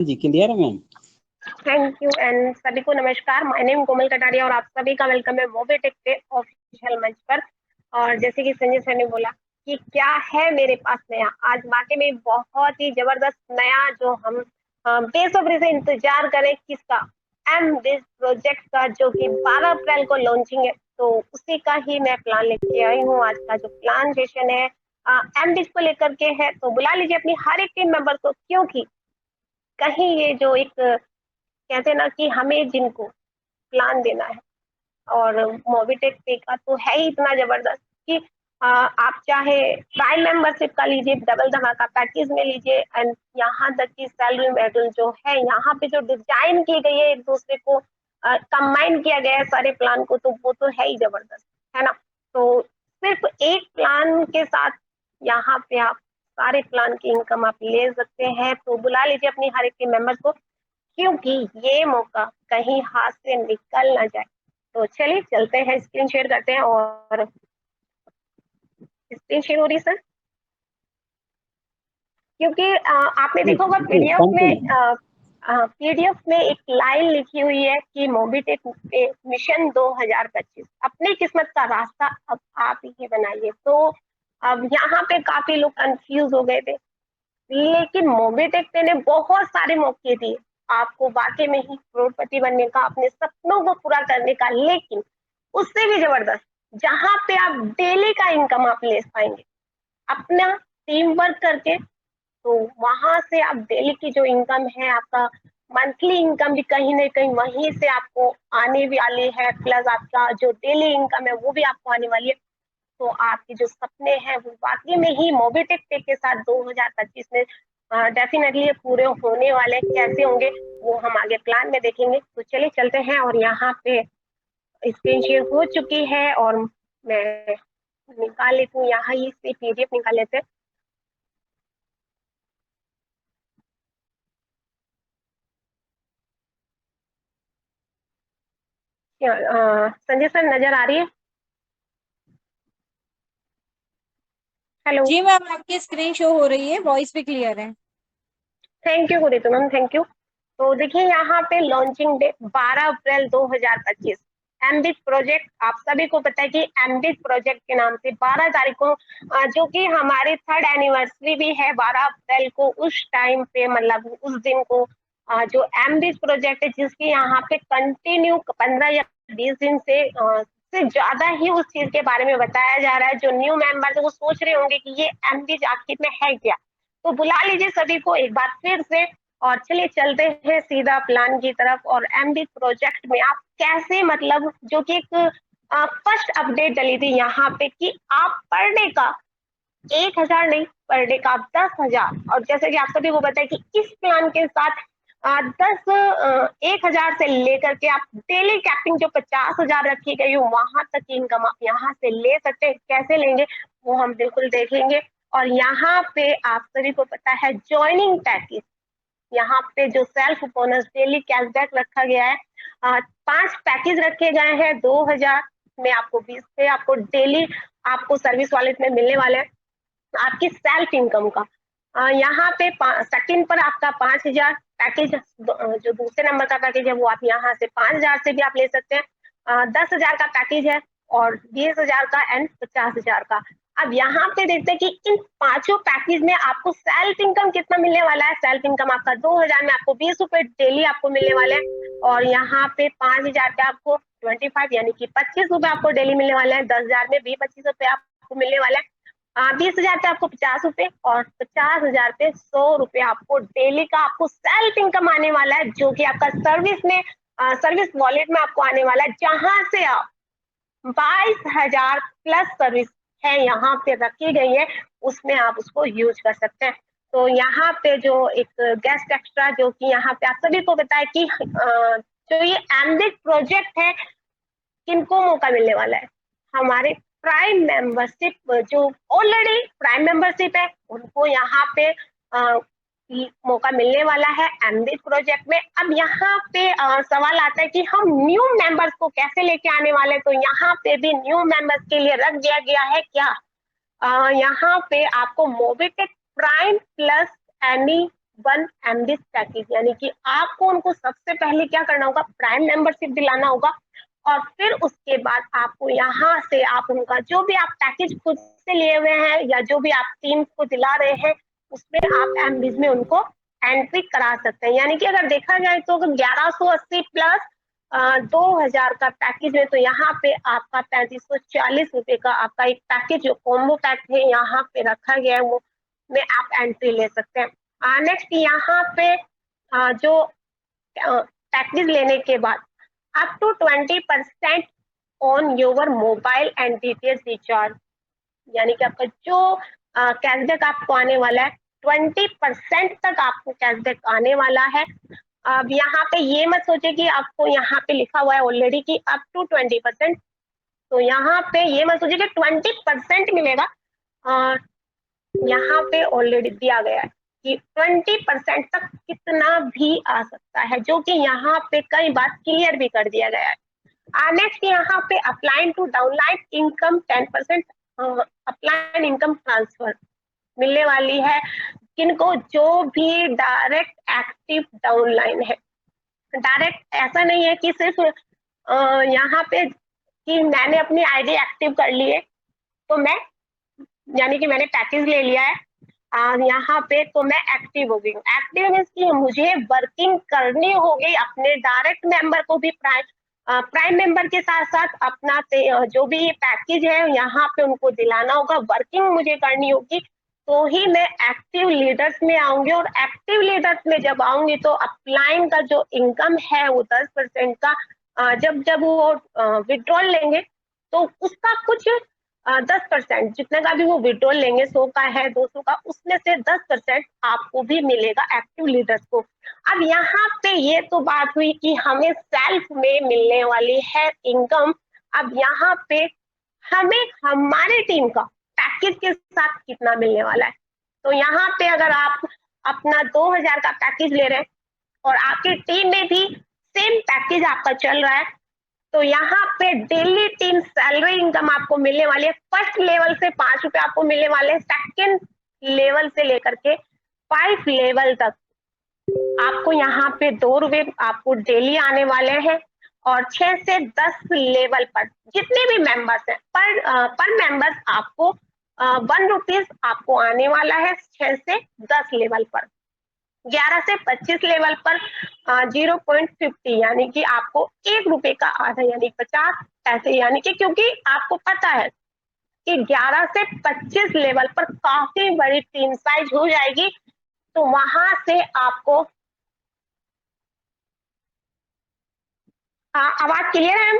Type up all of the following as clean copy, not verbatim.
जी clear है ma'am. Thank you and सभी को नमस्कार। माय नेम कोमल कटारिया और आप सभी का वेलकम है मोबिटेक के ऑफिशियल मंच पर। और जैसे कि संजय सर ने बोला कि क्या है मेरे पास नया, आज वाकई में बहुत ही जबरदस्त नया जो हम बेसब्री से इंतजार करें किसका, एम डिस प्रोजेक्ट का, जो कि 12 अप्रैल को लॉन्चिंग है। तो उसी का ही मैं प्लान लेके आई हूँ। आज का जो प्लान सेशन है एम डिस को लेकर के है, तो बुला लीजिए अपनी हर एक टीम मेंबर को, क्योंकि कहीं ये जो एक कहते हैं ना कि हमें जिनको प्लान देना है, और मोबिटेक पे का तो है ही इतना जबरदस्त कि आप चाहे प्राइम मेंबरशिप का लीजिए, डबल धमाका पैकेज में लीजिए, एंड यहाँ तक कि सैलरी मेडल जो है यहाँ पे जो डिजाइन की गई है, एक दूसरे को कंबाइन किया गया है सारे प्लान को, तो वो तो है ही जबरदस्त, है ना। तो सिर्फ एक प्लान के साथ यहाँ पे आप सारे प्लान की इनकम आप ले सकते हैं। तो बुला लीजिए अपनी हर एक के मेंबर्स को, क्योंकि ये मौका कहीं हाथ से निकल ना जाए। तो चलिए चलते हैं, स्क्रीन शेयर करते हैं। और स्क्रीन शेयर हो रही सर, क्योंकि आपने देखा होगा पीडीएफ में एक लाइन लिखी हुई है कि मोबिटेक मिशन 2025 अपनी किस्मत का रास्ता अब आप ही बनाइए। तो अब यहाँ पे काफी लोग कंफ्यूज हो गए थे, लेकिन मोबिटेक ने बहुत सारे मौके दिए आपको वाकई में ही करोड़पति बनने का, अपने सपनों को पूरा करने का। लेकिन उससे भी जबरदस्त, जहां पे आप डेली का इनकम आप ले पाएंगे अपना टीम वर्क करके, तो वहां से आप डेली की जो इनकम है, आपका मंथली इनकम भी कहीं ना कहीं वहीं से आपको आने वाली है, प्लस आपका जो डेली इनकम है वो भी आपको आने वाली है। तो आपके जो सपने हैं वो वाकई में ही मोबिटेक के साथ 2025 में डेफिनेटली ये पूरे होने वाले। कैसे होंगे वो हम आगे प्लान में देखेंगे। तो चलिए चलते हैं, और यहाँ पे स्क्रीन शेयर हो चुकी है और मैं निकाल लेती हूँ, यहाँ ही से पीडीएफ निकाल लेते हैं। संजय सर नजर आ रही है? हेलो। जी मैम, आपकी स्क्रीन शो हो रही है, वॉइस भी क्लियर है। Thank you Gurit ma'am, thank you. तो देखिए यहाँ पे launching day 12 April 2025, Ambit project. आप सभी को पता है कि एमबिट प्रोजेक्ट के नाम से 12 तारीख को जो कि हमारी 3rd एनिवर्सरी भी है 12 अप्रैल को, उस टाइम पे मतलब उस दिन को जो एमबिट प्रोजेक्ट है, जिसकी यहाँ पे कंटिन्यू 15 या 20 दिन से ज्यादा ही उस चीज के बारे में बताया जा रहा है। जो न्यू मेंबर है वो सोच रहे होंगे कि ये एमबिट आखिर में है क्या। तो बुला लीजिए सभी को एक बार फिर से, और चलिए चलते हैं सीधा प्लान की तरफ। और एमबी प्रोजेक्ट में आप कैसे, मतलब जो कि एक फर्स्ट अपडेट डली थी यहाँ पे कि आप पर डे का 1000 नहीं, पर डे का आप 10,000, और जैसे कि आप सभी को बताया कि इस प्लान के साथ 1000 से लेकर के आप डेली कैपिंग जो 50,000 रखी गई हो वहां तक की इनकम आप यहाँ से ले सकते हैं। कैसे लेंगे वो हम बिल्कुल देखेंगे। और यहाँ पे आप सभी को पता है ज्वाइनिंग पैकेज, यहाँ पे जो सेल्फ बोनस डेली कैशबैक रखा गया है, 5 पैकेज रखे गए हैं। 2000 में आपको 20 पे आपको डेली आपको सर्विस वॉलेट में मिलने वाले हैं आपकी सेल्फ इनकम का। यहाँ पे सेकंड पर आपका 5,000 पैकेज, जो दूसरे नंबर का पैकेज है वो आप यहाँ से 5,000 से भी आप ले सकते हैं। 10,000 का पैकेज है, और 20,000 का एंड 50,000 का। अब यहाँ पे देखते हैं कि इन पांचों पैकेज में आपको सेल्फ इनकम कितना मिलने वाला है। सेल्फ इनकम आपका 2000 में आपको 20 रुपए डेली आपको मिलने वाले हैं, और यहाँ पे 5,000 पे आपको 25 यानी कि 25 रुपए आपको डेली मिलने वाले हैं। 10,000 में भी 25 रुपए आपको मिलने वाले हैं। 20,000 पे आपको 50 रुपए, और 50,000 पे 100 रुपए आपको डेली का आपको सेल्फ इनकम आने वाला है, जो कि आपका सर्विस में सर्विस वॉलेट में आपको आने वाला है, जहां से आप 22,000 प्लस सर्विस है यहाँ पे रखी गई है, उसमें आप उसको यूज कर सकते हैं। तो यहाँ पे जो एक गेस्ट एक्स्ट्रा, जो कि यहाँ पे आप सभी को बताया कि जो ये एमबिट प्रोजेक्ट है किनको मौका मिलने वाला है, हमारे प्राइम मेंबरशिप जो ऑलरेडी प्राइम मेंबरशिप है उनको यहाँ पे मौका मिलने वाला है एमबिट प्रोजेक्ट में। अब यहाँ पे सवाल आता है कि हम न्यू मेंबर्स को कैसे लेके आने वाले, तो यहाँ पे भी न्यू मेंबर्स के लिए रख दिया गया है क्या, यहाँ पे आपको Mobitech prime plus any 1 MB package, यानी कि आपको उनको सबसे पहले क्या करना होगा, प्राइम मेंबरशिप दिलाना होगा और फिर उसके बाद आपको यहाँ से आप उनका जो भी आप पैकेज खुद से लिए हुए हैं या जो भी आप टीम को दिला रहे हैं उसमें आप एमबीज में उनको एंट्री करा सकते हैं। यानी कि अगर देखा जाए तो 1180 प्लस 2000 का पैकेज है, तो यहाँ पे आपका 3540 रुपए का आपका एक पैकेज जो कॉम्बो पैक है यहाँ पे रखा गया है, वो में आप एंट्री ले सकते हैं। नेक्स्ट यहाँ पे जो पैकेज लेने के बाद up to 20% on your mobile and DTH recharge, यानी कि आपका जो कैशबैक आपको आने वाला है 20% तक आपको कैशबैक आने वाला है। अब यहाँ पे ये मत सोचे कि आपको यहाँ पे लिखा हुआ है ऑलरेडी कि अप टू 20%, तो यहाँ पे ये मत सोचिए कि 20% मिलेगा, यहाँ पे ऑलरेडी दिया गया है कि 20% तक कितना भी आ सकता है, जो कि यहाँ पे कई बार क्लियर भी कर दिया गया है। नेक्स्ट यहाँ पे applying to downline income 10% upline income transfer मिलने वाली है किनको, जो भी डायरेक्ट एक्टिव डाउनलाइन है। डायरेक्ट ऐसा नहीं है कि सिर्फ यहाँ पे कि मैंने अपनी आईडी एक्टिव कर ली है तो मैं, यानी कि मैंने पैकेज ले लिया है यहाँ पे तो मैं एक्टिव हो गई हूँ। एक्टिव मीन्स कि मुझे वर्किंग करनी होगी, अपने डायरेक्ट मेंबर को भी प्राइम मेंबर के साथ साथ अपना जो भी ये पैकेज है यहाँ पे उनको दिलाना होगा, वर्किंग मुझे करनी होगी, तो ही मैं एक्टिव लीडर्स में आऊंगी। और एक्टिव लीडर्स में जब आऊंगी तो अपलाइन का जो इनकम है वो 10% का जब वो विड्रॉल लेंगे तो उसका कुछ 10% जितने का भी वो विड्रॉल लेंगे, 100 का है 200 का, उसमें से 10% आपको भी मिलेगा एक्टिव लीडर्स को। अब यहाँ पे ये तो बात हुई कि हमें सेल्फ में मिलने वाली है इनकम। अब यहाँ पे हमें हमारे टीम का पैकेज के साथ कितना मिलने वाला है, तो यहाँ पे अगर आप अपना 2000 का पैकेज ले रहे हैं और आपकी टीम में भी सेम पैकेज आपका चल रहा है, तो यहाँ पे डेली टीम सैलरी इनकम आपको मिलने वाली है। फर्स्ट लेवल से 5 रुपए आपको मिलने वाले हैं, सेकेंड लेवल से लेकर के 5 लेवल तक आपको यहाँ पे 2 रुपए आपको डेली आने वाले हैं। और 6 से 10 लेवल पर जितने भी मेंबर्स हैं पर मेंबर्स आपको 1 रुपीज आपको आने वाला है 6 से 10 लेवल पर। 11 से 25 लेवल पर 0.50 यानी कि आपको 1 रुपए का आधा यानी 50 पैसे, यानी कि क्योंकि आपको पता है कि 11 से 25 लेवल पर काफी बड़ी टीम साइज हो जाएगी, तो वहां से आपको आवाज क्लियर है?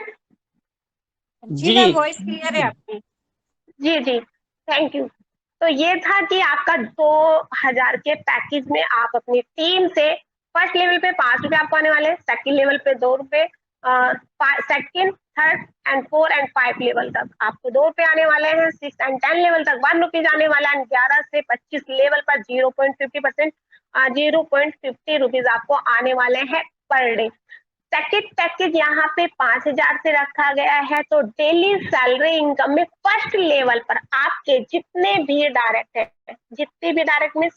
जी मैम, वॉइस क्लियर है आपकी। जी जी, थैंक यू। तो ये था कि आपका 2000 के पैकेज में आप अपनी टीम से फर्स्ट लेवल पे 5 रुपए आपको आने वाले, सेकंड लेवल पे 2 रुपए, second third and 4 and 5 level तक आपको 2 रुपए आने वाले हैं, 6 एंड 10 लेवल तक 1 रुपीज आने वाला है, 11 से 25 लेवल पर 0.50% 0.50 रुपीज आपको आने वाले हैं पर डे। सेकेंड पैकेज यहाँ पे 5000 से रखा गया है, तो डेली सैलरी इनकम में फर्स्ट लेवल पर आपके जितने भी डायरेक्ट है, जितने भी डायरेक्ट में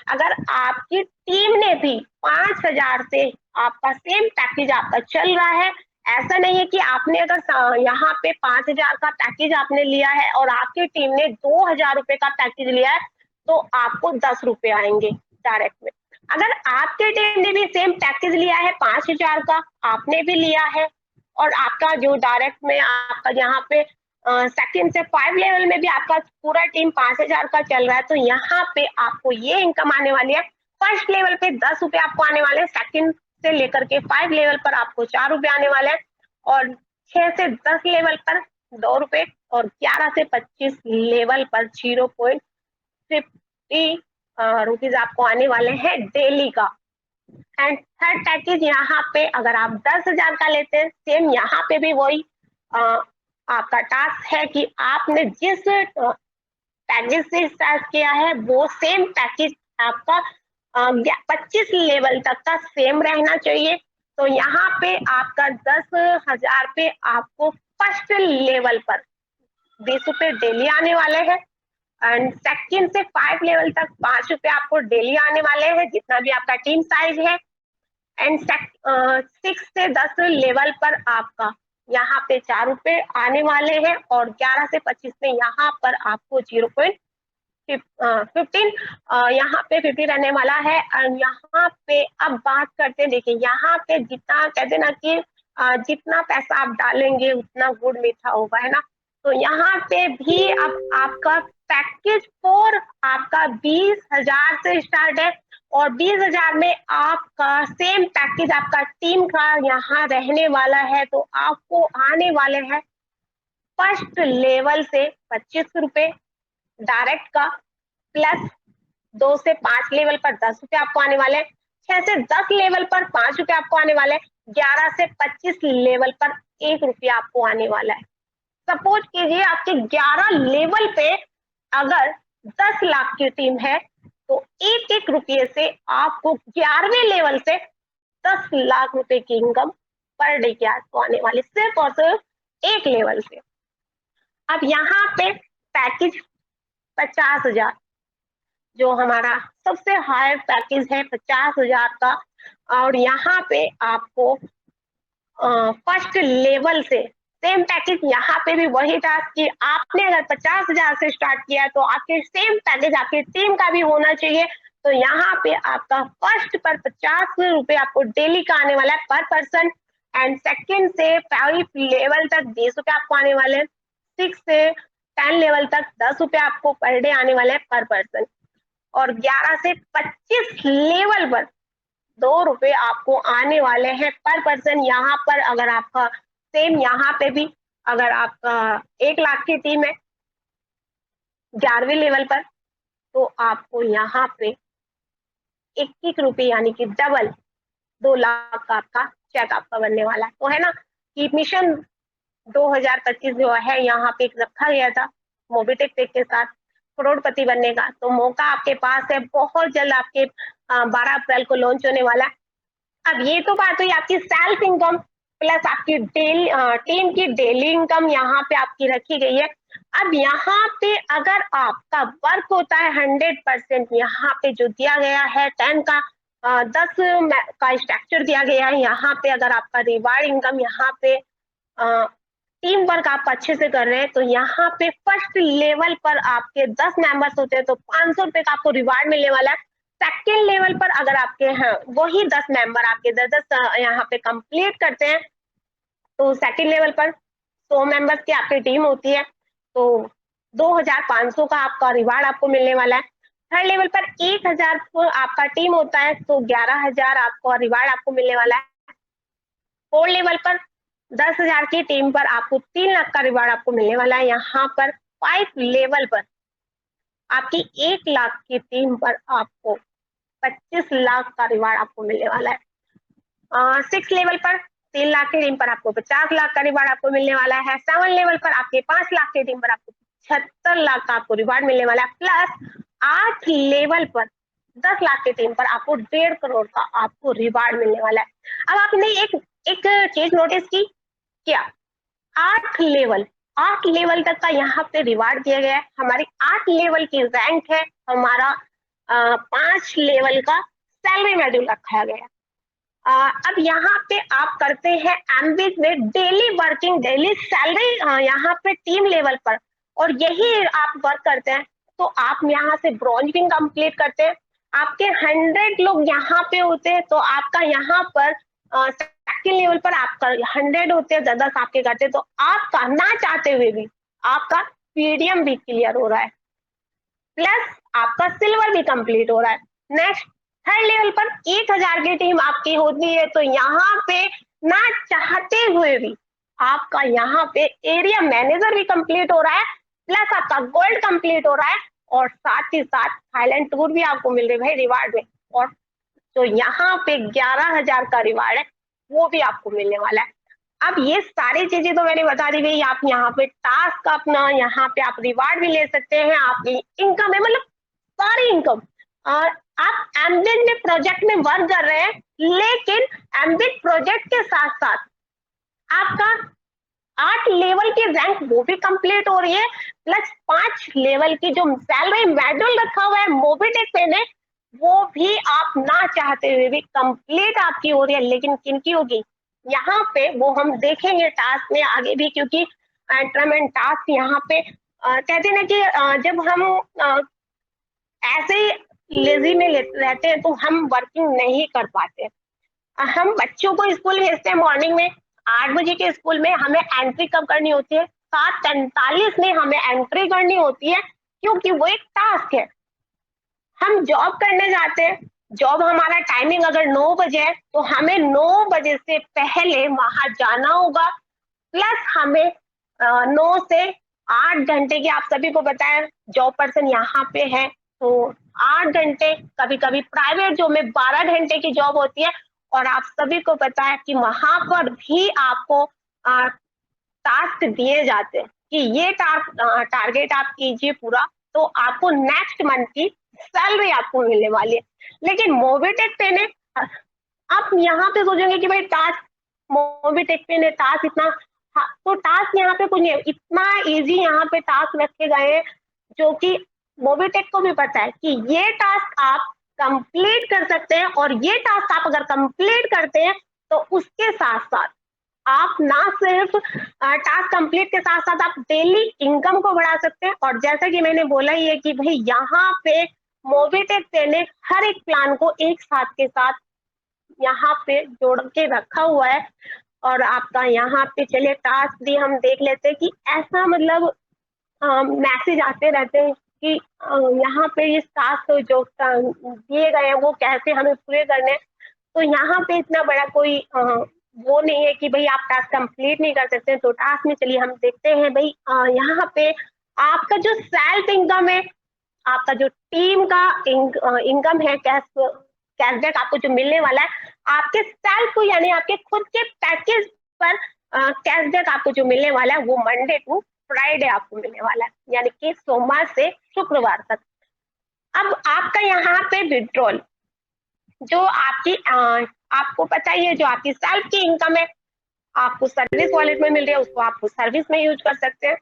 अगर आपकी टीम ने भी 5000 से आपका सेम पैकेज आपका चल रहा है, ऐसा नहीं है कि आपने अगर यहाँ पे 5000 का पैकेज आपने लिया है और आपकी टीम ने 2000 रुपए का पैकेज लिया है तो आपको 10 रुपए आएंगे डायरेक्ट में। अगर आपके टीम ने भी सेम पैकेज लिया है 5000 का, आपने भी लिया है और आपका जो डायरेक्ट में आपका यहाँ पे सेकंड से 5 लेवल में भी आपका पूरा टीम 5000 का चल रहा है, तो यहाँ पे आपको ये इनकम आने वाली है। फर्स्ट लेवल पे 10 रुपए आपको आने वाले हैं, सेकंड से लेकर के 5 लेवल पर आपको 4 रुपए आने वाले हैं और 6 से 10 लेवल पर 2 रुपए और 11 से 25 लेवल पर 0.50 रुपीज आपको आने वाले हैं डेली का। एंड थर्ड पैकेज यहाँ पे अगर आप 10,000 का लेते हैं, सेम यहाँ पे भी वही आपका टास्क है कि आपने जिस पैकेज से स्टार्ट किया है वो सेम पैकेज आपका 25 लेवल तक का सेम रहना चाहिए। तो यहाँ पे आपका 10,000 पे आपको फर्स्ट लेवल पर 20 रुपए डेली आने वाले हैं एंड सेकंड से 5 लेवल तक 5 रुपए आपको डेली आने वाले हैं, जितना भी आपका टीम साइज है। एंड 6 से 10 लेवल पर आपका यहाँ पे 4 रुपए आने वाले हैं, और 11 से 25 में यहाँ पर आपको 0.15 यहाँ पे 50 रहने वाला है। और यहाँ पे अब बात करते हैं, देखिए यहाँ पे जितना कहते ना कि जितना पैसा आप डालेंगे उतना गुड़ मीठा होगा, है ना। तो यहाँ पे भी अब आपका पैकेज 4 आपका 20,000 से स्टार्ट है, और 20,000 में आपका सेम पैकेज आपका टीम का यहाँ रहने वाला है। तो आपको आने वाले हैं फर्स्ट लेवल से 25 रुपए डायरेक्ट का, प्लस 2 से 5 लेवल पर 10 रुपए आपको आने वाले हैं, 6 से 10 लेवल पर 5 रुपए आपको आने वाले हैं, 11 से 25 लेवल पर 1 रुपया आपको आने वाला है। सपोज कीजिए आपके 11 लेवल पे अगर 10 लाख की टीम है, तो 1-1 रुपये से आपको 11वें लेवल से 10 लाख रुपए की इनकम पर डे की आपको आने वाली, सिर्फ और सिर्फ एक लेवल से। अब यहाँ पे पैकेज 50,000 जो हमारा सबसे हाई पैकेज है 50,000 का, और यहाँ पे आपको फर्स्ट लेवल से सेम पैकेज, यहाँ पे भी वही था कि आपने अगर 50,000 से स्टार्ट किया तो आपके सेम पैकेज आपकी टीम का भी होना चाहिए। तो यहाँ पे आपका फर्स्ट पर 50 रुपए आपको डेली का आने वाला है पर पर्सन, एंड सेकंड से 5 लेवल तक 20 रुपए आपको आने वाले हैं, 6 से 10 लेवल तक 10 रुपए आपको पर डे आने वाले हैं पर पर्सन, और 11 से 25 लेवल पर 2 रुपए आपको आने वाले हैं पर पर्सन। यहाँ पर अगर आपका सेम यहाँ पे भी अगर आपका 1 लाख की टीम है 11वें लेवल पर, तो आपको यहाँ पे 1-1 रुपए यानी कि डबल 2 लाख का आपका चेक आपका बनने वाला है। तो है ना कि मिशन 2025 जो है यहाँ पे रखा गया था मोबिटेक टेक के साथ करोड़पति बनने का, तो मौका आपके पास है, बहुत जल्द आपके 12 अप्रैल को लॉन्च होने वाला है। अब ये तो बात हुई आपकी सेल्फ इनकम प्लस आपकी टीम की डेली इनकम यहाँ पे आपकी रखी गई है। अब यहाँ पे अगर आपका वर्क होता है 100%, यहाँ पे जो दिया गया है 10 का 10 का स्ट्रक्चर दिया गया है, यहाँ पे अगर आपका रिवार्ड इनकम यहाँ पे टीम वर्क आप अच्छे से कर रहे हैं, तो यहाँ पे फर्स्ट लेवल पर आपके 10 मेंबर्स होते हैं तो 500 रुपए का आपको रिवार्ड मिलने वाला है। सेकेंड लेवल पर अगर आपके हैं वही 10 मेंबर आपके 10-10 यहाँ पे कंप्लीट करते हैं, तो सेकेंड लेवल पर 100 मेंबर्स की आपकी टीम होती है, तो 2,500 का आपका रिवार्ड आपको मिलने वाला है। थर्ड लेवल पर 1,000 आपका टीम होता है, तो 11,000 आपको रिवार्ड आपको मिलने वाला है। फोर्थ लेवल पर 10,000 की टीम पर आपको 3 लाख का रिवार्ड आपको मिलने वाला है। यहाँ पर 5 लेवल पर आपकी 1 लाख की टीम पर आपको 25 लाख का रिवार्ड आपको मिलने वाला है। 6 लेवल पर 3 लाख की टीम पर आपको 50 लाख का रिवार्ड आपको मिलने वाला है। 7 लेवल पर आपके 5 लाख की टीम पर आपको 76 लाख का आपको रिवार्ड मिलने वाला है, प्लस 8 लेवल पर 10 लाख की टीम पर आपको 1.5 करोड़ का आपको रिवार्ड मिलने वाला है। अब आपने एक चीज नोटिस की क्या, 8 लेवल तक का यहाँ पे रिवार्ड दिया गया है। हमारी 8 लेवल की रैंक है, हमारा 5 लेवल का सैलरी मॉड्यूल रखा गया है। अब यहाँ पे आप करते हैं एमबीज में डेली वर्किंग, डेली सैलरी यहाँ पे टीम लेवल पर, और यही आप वर्क करते हैं तो आप यहाँ से ब्रॉन्ज भी कंप्लीट करते हैं। आपके 100 लोग यहाँ पे होते हैं, तो आपका यहाँ पर सेकंड लेवल पर आपका 100 होते हैं, 10 आपके करते हैं, तो आपका ना चाहते हुए भी आपका पीडीएम भी क्लियर हो रहा है, प्लस आपका सिल्वर भी कंप्लीट हो रहा है। नेक्स्ट थर्ड लेवल पर 1,000 की टीम आपकी होती है, तो यहाँ पे ना चाहते हुए भी आपका यहाँ पे एरिया मैनेजर भी कंप्लीट हो रहा है, प्लस आपका गोल्ड कंप्लीट हो रहा है, और साथ ही साथ थाईलैंड टूर भी आपको मिल रही है रिवार्ड में, और तो यहाँ पे 11,000 का रिवार्ड है वो भी आपको मिलने वाला है। अब ये सारी चीजें तो मैंने बता दी गई, आप यहाँ पे टास्क अपना यहाँ पे आप रिवार्ड भी ले सकते हैं, आपकी इनकम है मतलब सारी इनकम। और आप एमबिट में प्रोजेक्ट में वर्क कर रहे हैं, लेकिन एमबिट प्रोजेक्ट के साथ साथ आपका 8 लेवल की रैंक वो भी कंप्लीट हो रही है, प्लस 5 लेवल की जो सैलरी मेडल रखा हुआ है मोबिटेक पे ने, वो भी आप ना चाहते हुए भी कंप्लीट आपकी हो रही है। लेकिन किनकी होगी यहाँ पे, वो हम देखेंगे टास्क में आगे भी, क्योंकि एंटरमेंट टास्क यहाँ पे कहते हैं ना कि जब हम ऐसे ही लेजी में रहते हैं तो हम वर्किंग नहीं कर पाते। हम बच्चों को स्कूल भेजते हैं मॉर्निंग में 8 बजे के स्कूल में, हमें एंट्री कब करनी होती है, 7:45 में हमें एंट्री करनी होती है, क्योंकि वो एक टास्क है। हम जॉब करने जाते हैं, जॉब हमारा टाइमिंग अगर 9 बजे है तो हमें 9 बजे से पहले वहां जाना होगा, प्लस हमें 9 से 8 घंटे की, आप सभी को पता है जॉब पर्सन यहाँ पे है तो 8 घंटे, कभी कभी प्राइवेट जॉब में 12 घंटे की जॉब होती है। और आप सभी को पता है कि वहां पर भी आपको टास्क दिए जाते हैं कि ये टारगेट आप कीजिए पूरा, तो आपको नेक्स्ट मंथ की सैलरी आपको मिलने वाली है। लेकिन मोबिटेक पे ने, आप यहाँ पे सोचेंगे कि भाई टास्क, मोबिटेक पे ने टास्क इतना, हाँ, तो टास्क यहाँ पे कुछ नहीं है, इतना इजी यहाँ पे टास्क रखे गए हैं, जो कि मोबिटेक को भी पता है कि ये टास्क आप कंप्लीट कर सकते हैं, और ये टास्क आप अगर कंप्लीट करते हैं तो उसके साथ साथ आप ना सिर्फ टास्क कंप्लीट के साथ साथ आप डेली इनकम को बढ़ा सकते हैं। और जैसा कि मैंने बोला ही है कि भाई यहाँ पे मोबिटेक ने हर एक प्लान को एक साथ के साथ यहाँ पे जोड़ के रखा हुआ है। और आपका यहाँ पे चलिए टास्क भी हम देख लेते हैं कि ऐसा मतलब मैसेज आते रहते हैं कि यहाँ पे ये टास्क जो दिए गए हैं वो कैसे हमें पूरे करने हैं। तो यहाँ पे इतना बड़ा कोई वो नहीं है कि भाई आप टास्क कंप्लीट नहीं कर सकते। तो टास्क में चलिए हम देखते हैं भाई यहाँ पे आपका जो सेल्फ इनकम है, आपका जो टीम का इनकम है, कैशबैक आपको जो मिलने वाला है, आपके सेल्फ को यानी आपके खुद के पैकेज पर कैशबैक आपको जो मिलने वाला है वो मंडे टू फ्राइडे आपको मिलने वाला है, यानी कि सोमवार से शुक्रवार तक। अब आपका यहाँ पे विड्रॉल जो आपकी आपको पता ही है, जो आपकी सेल्फ की इनकम है आपको सर्विस वॉलेट में मिल रही है, उसको आपको सर्विस में यूज कर सकते हैं।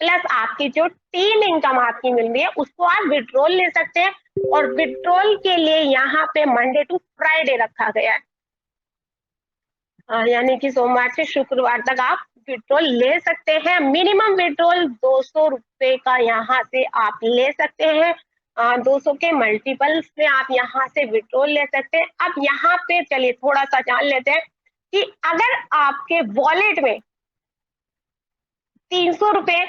प्लस आपकी जो टीम इनकम आपकी मिल रही है उसको आप विड्रॉल ले सकते हैं, और विड्रॉल के लिए यहाँ पे मंडे टू फ्राइडे रखा गया है, यानी कि सोमवार से शुक्रवार तक आप विड्रॉल ले सकते हैं। मिनिमम विड्रॉल 200 रुपए का यहाँ से आप ले सकते हैं, 200 के मल्टीपल्स में आप यहाँ से विड्रॉल ले सकते हैं। अब यहाँ पे चलिए थोड़ा सा जान लेते हैं कि अगर आपके वॉलेट में 300 रुपए,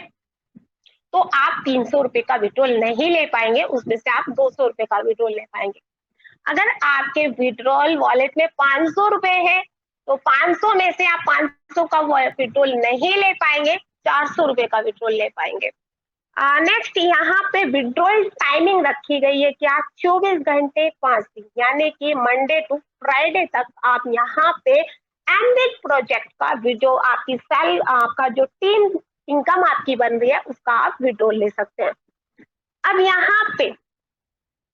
तो आप 300 रुपए का विड्रॉल नहीं ले पाएंगे, उसमें से आप 200 रुपए का विड्रॉल ले पाएंगे। अगर आपके विड्रॉल वॉलेट में 500 रुपए है तो 500 में से आप 500 का विड्रॉल नहीं ले पाएंगे, 400 रुपए का विड्रॉल ले पाएंगे। नेक्स्ट यहाँ पे विड्रॉल टाइमिंग रखी गई है कि आप 24 घंटे 5 दिन, यानी कि मंडे टू फ्राइडे तक आप यहाँ पे एमबिग प्रोजेक्ट का जो आपकी सेल आपका जो टीम इनकम आपकी बन रही है उसका आप विड्रॉल ले सकते हैं। अब यहाँ पे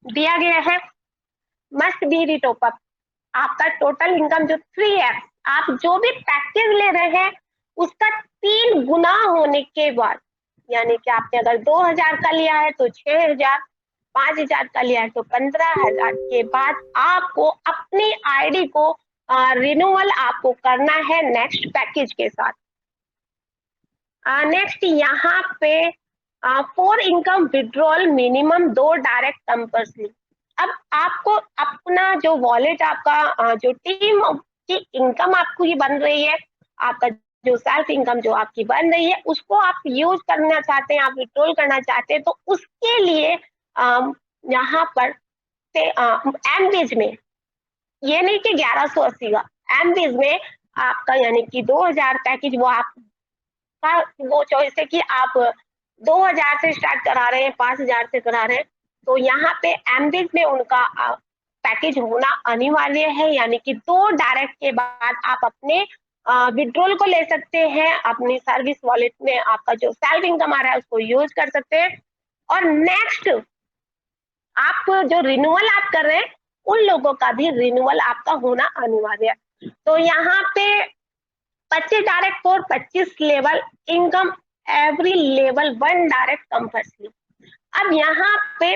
दिया गया है मस्ट बी रिटॉपअप, आपका टोटल इनकम जो 3x, आप जो भी पैकेज ले रहे हैं उसका 3 गुना होने के बाद, यानी कि आपने अगर 2000 का लिया है तो 6000, 5000 का लिया है तो 15000 के बाद आपको अपनी आईडी को रिन्यूअल आपको करना है नेक्स्ट पैकेज के साथ। नेक्स्ट यहाँ पे for income withdrawal minimum 2 direct compulsory. अब आपको अपना जो वॉलेट आपका जो टीम की इनकम आपको ये बन रही है, आपका जो सेल्फ इनकम जो आपकी बन रही है उसको आप यूज करना चाहते हैं, आप विड्रॉल करना चाहते हैं, तो उसके लिए यहाँ पर एमबीज में, ये नहीं कि 1180 का, एमबीज में आपका यानी कि 2000 पैकेज वो आपका वो चॉइस है कि आप 2000 से स्टार्ट करा रहे हैं, 5000 से करा रहे हैं, तो यहाँ पे एमबीज में उनका पैकेज होना अनिवार्य है, यानी कि 2 डायरेक्ट के बाद आप अपने विड्रॉल को ले सकते हैं, अपनी सर्विस वॉलेट में आपका जो सेल्फ इनकम आ रहा है उसको यूज कर सकते हैं। और नेक्स्ट आप जो रिन्यूअल आप कर रहे हैं उन लोगों का भी रिन्यूअल आपका होना अनिवार्य है। तो यहाँ पे 25 direct for 25 level income, every level 1 direct compulsory. अब यहाँ पे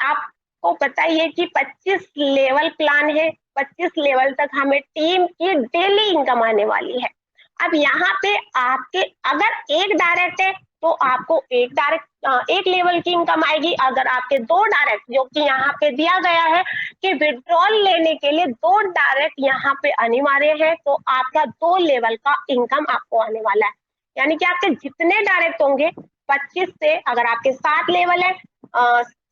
आपको पता ही है कि 25 लेवल प्लान है, 25 लेवल तक हमें टीम की डेली इनकम आने वाली है। अब यहाँ पे आपके अगर एक डायरेक्ट है तो आपको एक लेवल की इनकम आएगी। अगर आपके 2 डायरेक्ट, जो कि यहाँ पे दिया गया है कि विड्रॉल लेने के लिए 2 डायरेक्ट यहाँ पे अनिवार्य है, तो आपका 2 लेवल का इनकम आपको आने वाला है। यानी कि आपके जितने डायरेक्ट होंगे 25 से, अगर आपके 7 लेवल है,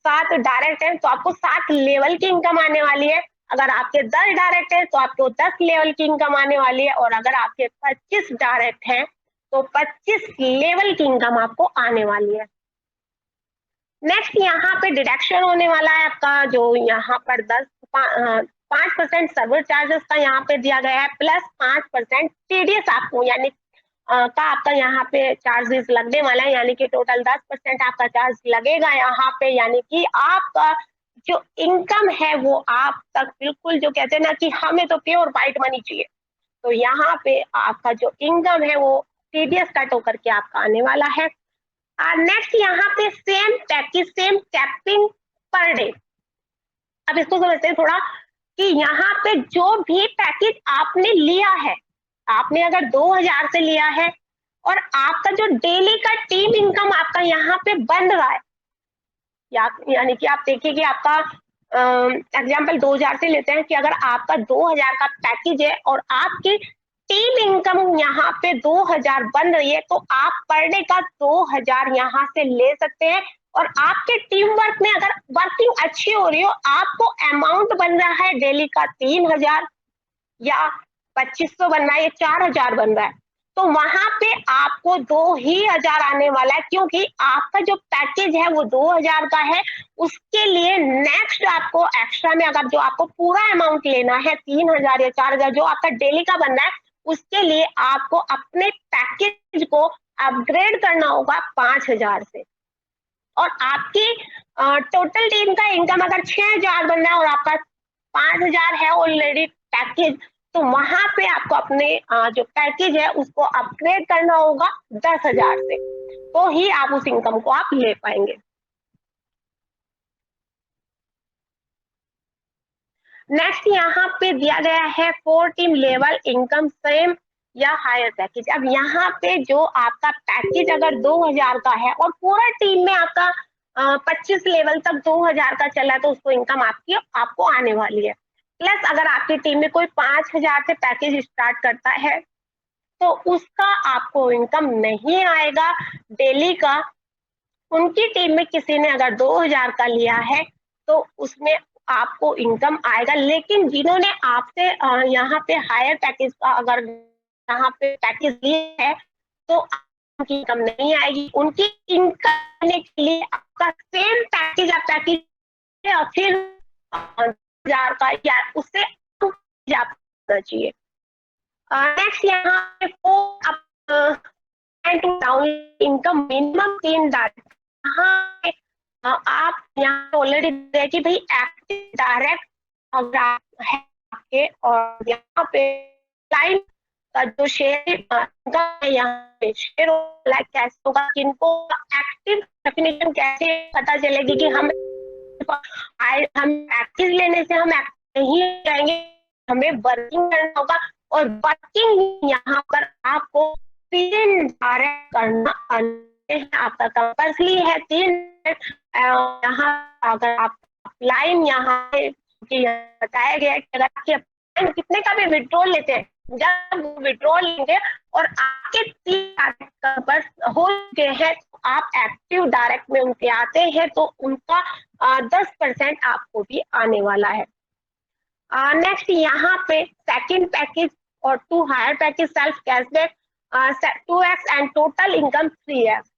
7 डायरेक्ट है, तो आपको 7 लेवल की इनकम आने वाली है। अगर आपके 10 डायरेक्ट है तो आपको 10 लेवल की इनकम आने वाली है, और अगर आपके 25 डायरेक्ट है तो 25 लेवल की इनकम आपको आने वाली है। नेक्स्ट यहाँ पे डिडक्शन होने वाला है आपका, जो यहाँ पर 5% सर्वर चार्जेस का यहाँ पे दिया गया है, प्लस 5% टीडीएस आपको यानी का आपका यहाँ पे चार्जेस लगने वाला है, यानी कि टोटल 10% आपका चार्ज लगेगा यहाँ पे। यानी कि आपका जो इनकम है वो आप तक बिल्कुल, जो कहते हैं ना कि हमें तो प्योर व्हाइट मनी चाहिए, तो यहाँ पे आपका जो इनकम है वो टीडीएस कट होकर के आपका आने वाला है। नेक्स्ट यहाँ पे same package, same capping per day. अब इसको समझते हैं थोड़ा कि यहाँ पे जो भी पैकेज आपने लिया है, आपने अगर 2000 से लिया है और आपका जो डेली का टीम इनकम आपका यहाँ पे बन रहा है, यानी कि आप देखिए कि आपका एग्जाम्पल 2000 से लेते हैं कि अगर आपका 2000 का पैकेज है और आपकी टीम इनकम यहाँ पे 2000 बन रही है, तो आप पर डे का 2000 यहाँ से ले सकते हैं। और आपके टीम वर्क में अगर वर्किंग अच्छी हो रही हो, आपको अमाउंट बन रहा है डेली का 3000 या 2500 बन रहा है या 4000 बन रहा है, तो वहां पे आपको 2000 आने वाला है, क्योंकि आपका जो पैकेज है वो 2000 का है। उसके लिए नेक्स्ट आपको एक्स्ट्रा में, अगर जो आपको पूरा अमाउंट लेना है 3000 या 4000 जो आपका डेली का बन रहा है, उसके लिए आपको अपने पैकेज को अपग्रेड करना होगा 5000 से। और आपकी टोटल टीम का इनकम अगर 6000 बन रहा है और आपका 5000 है ऑलरेडी पैकेज, तो वहां पे आपको अपने जो पैकेज है उसको अपग्रेड करना होगा 10,000 से, तो ही आप उस इनकम को आप ले पाएंगे। नेक्स्ट यहाँ पे दिया गया है 4 टीम लेवल इनकम सेम या हायर पैकेज। अब यहाँ पे जो आपका पैकेज अगर 2000 का है और पूरा टीम में आपका 25 लेवल तक 2000 का चला है, तो उसको इनकम आपको आने वाली है। प्लस अगर आपकी टीम में कोई 5000 से पैकेज स्टार्ट करता है, तो उसका आपको इनकम नहीं आएगा डेली का। उनकी टीम में किसी ने अगर 2000 का लिया है तो उसमें आपको इनकम आएगा, लेकिन जिन्होंने आपसे यहाँ पे हायर पैकेज का अगर यहाँ पे पैकेज लिया है तो उनकी इनकम नहीं आएगी। उनकी इनकम करने के लिए आपका सेम पैकेज और फिर 1000 का या उससे चाहिए। नेक्स्ट यहाँ पे डाउन इनकम मिनिमम 3 डायरेक्ट, आप यहाँ ऑलरेडी दे कि भाई एक्टिव डायरेक्ट अगर है आपके, और यहाँ पे लाइन का जो शेयर यहाँ पे शेयर कैसे होगा, किनको एक्टिव डेफिनेशन कैसे पता चलेगी कि हम एक्टिव लेने से हम एक्टिव नहीं जाएंगे, हमें वर्किंग करना होगा। और वर्किंग यहाँ पर आपको 3 डायरेक्ट करना आपका कंपल्सरी है। 3 यहाँ अगर आप लाइन यहाँ बताया गया है कि अगर आपके कितने का भी विड्रॉल लेते हैं, जब विड्रॉल लेंगे और आपके 3 हो गए हैं तो आप एक्टिव डायरेक्ट में उनके आते हैं, तो उनका 10% आपको भी आने वाला है। नेक्स्ट यहाँ पे सेकंड पैकेज और 2 higher package self cashback 2x and total income 3x।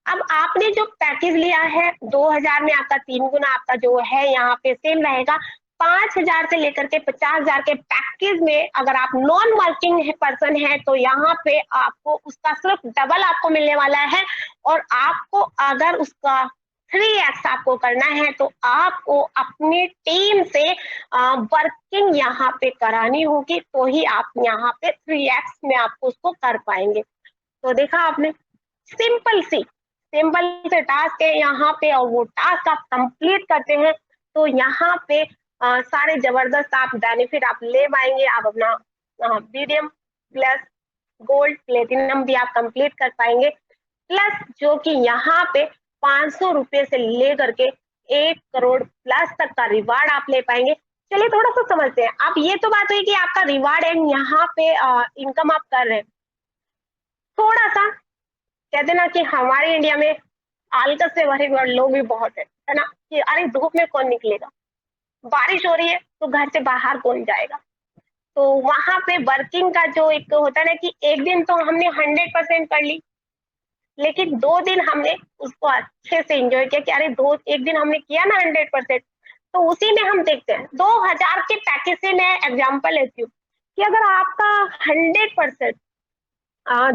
अब आपने जो पैकेज लिया है 2000 में, आपका 3 गुना आपका जो है यहाँ पे सेम रहेगा। 5000 से लेकर के 50000 के पैकेज में अगर आप नॉन वर्किंग पर्सन है तो यहाँ पे आपको उसका सिर्फ डबल आपको मिलने वाला है। और आपको अगर उसका 3x आपको करना है तो आपको अपनी टीम से वर्किंग यहाँ पे करानी होगी, तो ही आप यहाँ पे 3x में आपको उसको कर पाएंगे। तो देखा आपने, सिंपल से टास्क है यहाँ पे, और वो टास्क आप कंप्लीट करते हैं तो यहाँ पे सारे जबरदस्त आप बेनिफिट आप ले पाएंगे। आप अपना मीडियम प्लस गोल्ड प्लेटिनम भी आप कंप्लीट कर पाएंगे, प्लस जो कि यहाँ पे 500 रुपए से लेकर के 1 करोड़ प्लस तक का रिवार्ड आप ले पाएंगे। चलिए थोड़ा सा समझते हैं। अब ये तो बात हुई कि आपका रिवार्ड एंड यहाँ पे इनकम आप कर रहे हैं। थोड़ा सा कहते ना कि हमारे इंडिया में आलकस से भरे हुए लोग भी बहुत है ना, कि अरे धूप में कौन निकलेगा, बारिश हो रही है तो घर से बाहर कौन जाएगा। तो वहां पे वर्किंग का जो एक होता है ना कि एक दिन तो हमने 100% कर ली, लेकिन 2 दिन हमने उसको अच्छे से एंजॉय किया कि अरे एक दिन हमने किया ना 100%। तो उसी में हम देखते हैं 2000 के पैकेज से मैं एग्जांपल लेती हूँ कि अगर आपका 100%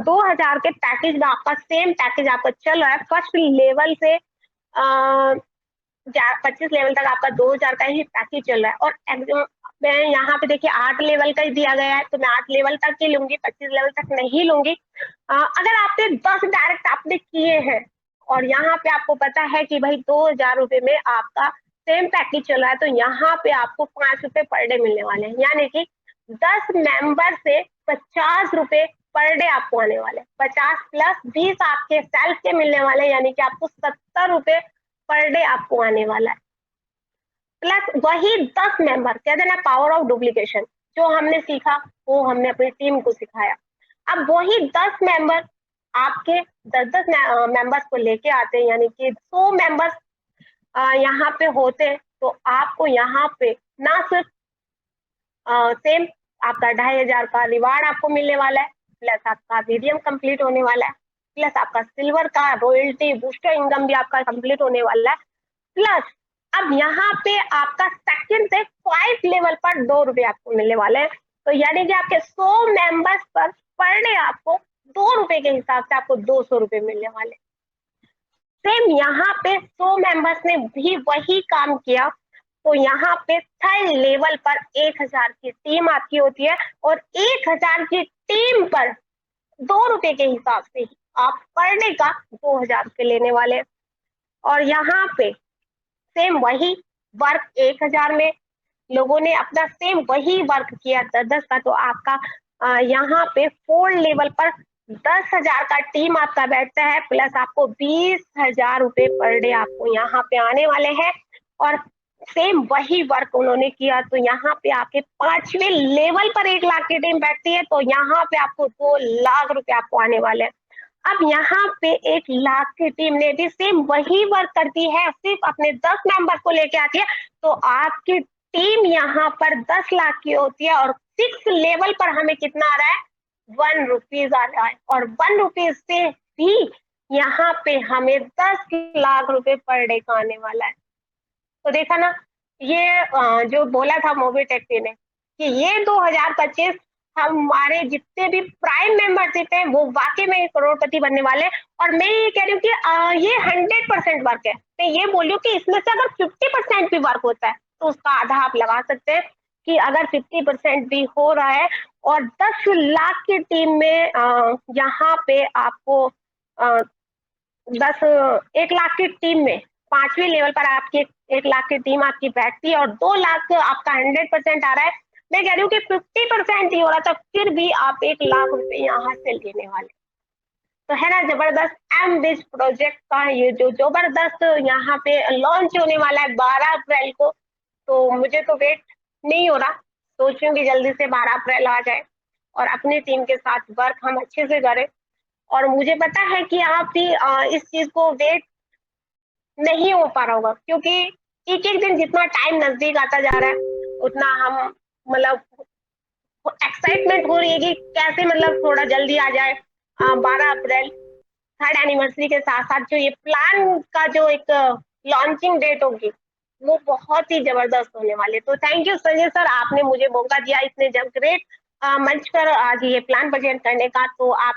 2000 के पैकेज में आपका सेम पैकेज आपका चल रहा है, फर्स्ट लेवल से 25 लेवल तक आपका 2000 का ही पैकेज चल रहा है, और मैं यहाँ पे देखिए 8 लेवल का ही दिया गया है तो मैं 8 लेवल तक ही लूंगी, 25 लेवल तक नहीं लूंगी। अगर आपने 10 डायरेक्ट आपने किए हैं और यहाँ पे आपको पता है कि भाई 2000 रुपए में आपका सेम पैकेज चल रहा है, तो यहाँ पे आपको 5 रुपए पर डे मिलने वाले हैं, यानी कि 10 मेंबर से 50 रुपए पर डे आपको आने वाले, 50 प्लस 20 आपके सेल्फ के मिलने वाले, यानी कि आपको 70 रुपए पर डे आपको आने वाला है। प्लस वही 10 मेंबर, कहते हैं ना पावर ऑफ डुप्लीकेशन, जो हमने सीखा वो हमने अपनी टीम को सिखाया। अब वही 10 मेंबर आपके 10-10 मेंबर्स को लेके आते हैं, यानी कि 100 मेंबर्स यहाँ पे होते हैं, तो आपको यहाँ पे ना सिर्फ सेम आपका 2500 का रिवार्ड आपको मिलने वाला है, प्लस आपका मीडियम कंप्लीट होने वाला है, प्लस आपका सिल्वर का रॉयल्टी बूस्टर इनकम भी आपका कंप्लीट होने वाला है, प्लस अब यहाँ पे आपका सेकंड से 5 लेवल पर 2 रुपए आपको मिलने वाले हैं। तो यानी कि आपके 100 मेंबर्स पर डे आपको 2 रुपए के हिसाब से आपको 200 रुपए मिलने वाले। सेम यहाँ पे 100 मेंबर्स ने भी वही काम किया, तो यहाँ पे थर्ड लेवल पर 1000 की टीम आपकी होती है, और 1000 की टीम पर 2 रुपए के हिसाब से ही आप पर डे का 2000 के लेने वाले। और यहाँ पे सेम वही वर्क 1000 में लोगों ने अपना सेम वही वर्क किया 10-10 का, तो आपका यहाँ पे 4 लेवल पर 10,000 का टीम आपका बैठता है, प्लस आपको 20,000 रुपए पर डे आपको यहाँ पे आने वाले हैं। और सेम वही वर्क उन्होंने किया, तो यहाँ पे आपके 5वें लेवल पर 1 लाख की टीम बैठती है, तो यहाँ पे आपको 2 लाख रुपए आपको आने वाले हैं। अब यहाँ पे 1 लाख की टीम ने भी सेम वही वर्क करती है, सिर्फ अपने 10 मेंबर को लेके आती है, तो आपकी टीम यहाँ पर 10 लाख की होती है, और 6 लेवल पर हमें कितना आ रहा है, 1 रुपीज आ रहा है, और 1 रुपीज से भी यहाँ पे हमें 10 लाख रुपए पर डे का आने वाला है। तो देखा ना, ये जो बोला था मोबिटेक ने कि ये 2025 हमारे जितने भी प्राइम मेंबरशिप है वो वाकई में करोड़पति बनने वाले हैं। और मैं ये कह रही हूँ कि ये 100% वर्क है, मैं ये बोल रही हूँ कि इसमें से अगर 50% भी वर्क होता है तो उसका आधा आप लगा सकते हैं कि अगर 50% भी हो रहा है, और 10 लाख की टीम में यहाँ पे आपको 1 लाख की टीम में 5वें लेवल पर आपकी 1 लाख की टीम आपकी बैठती है, और 2 लाख आपका 100% आ रहा है। मैं कह रही हूँ कि 50% ही हो रहा था, फिर भी आप 1 लाख रुपए यहाँ से लेने वाले, तो है ना जबरदस्त। एमबिज प्रोजेक्ट का ये जो जबरदस्त यहाँ पे लॉन्च होने वाला है 12 अप्रैल को, तो मुझे तो वेट नहीं हो रहा, सोच रही हूँ कि जल्दी से 12 अप्रैल आ जाए और अपनी टीम के साथ वर्क हम अच्छे से करें। और मुझे पता है कि आप भी इस चीज को वेट नहीं हो पा रहा होगा, क्योंकि एक एक दिन जितना टाइम नजदीक आता जा रहा है उतना हम मतलब एक्साइटमेंट हो रही है कि कैसे मतलब थोड़ा जल्दी आ जाए 12 अप्रैल 3rd एनिवर्सरी के साथ साथ जो ये प्लान का जो एक लॉन्चिंग डेट होगी वो बहुत ही जबरदस्त होने वाली है। तो थैंक यू संजय सर, आपने मुझे मौका दिया इतने जब ग्रेट मंच पर आज ये प्लान प्रेजेंट करने का। तो आप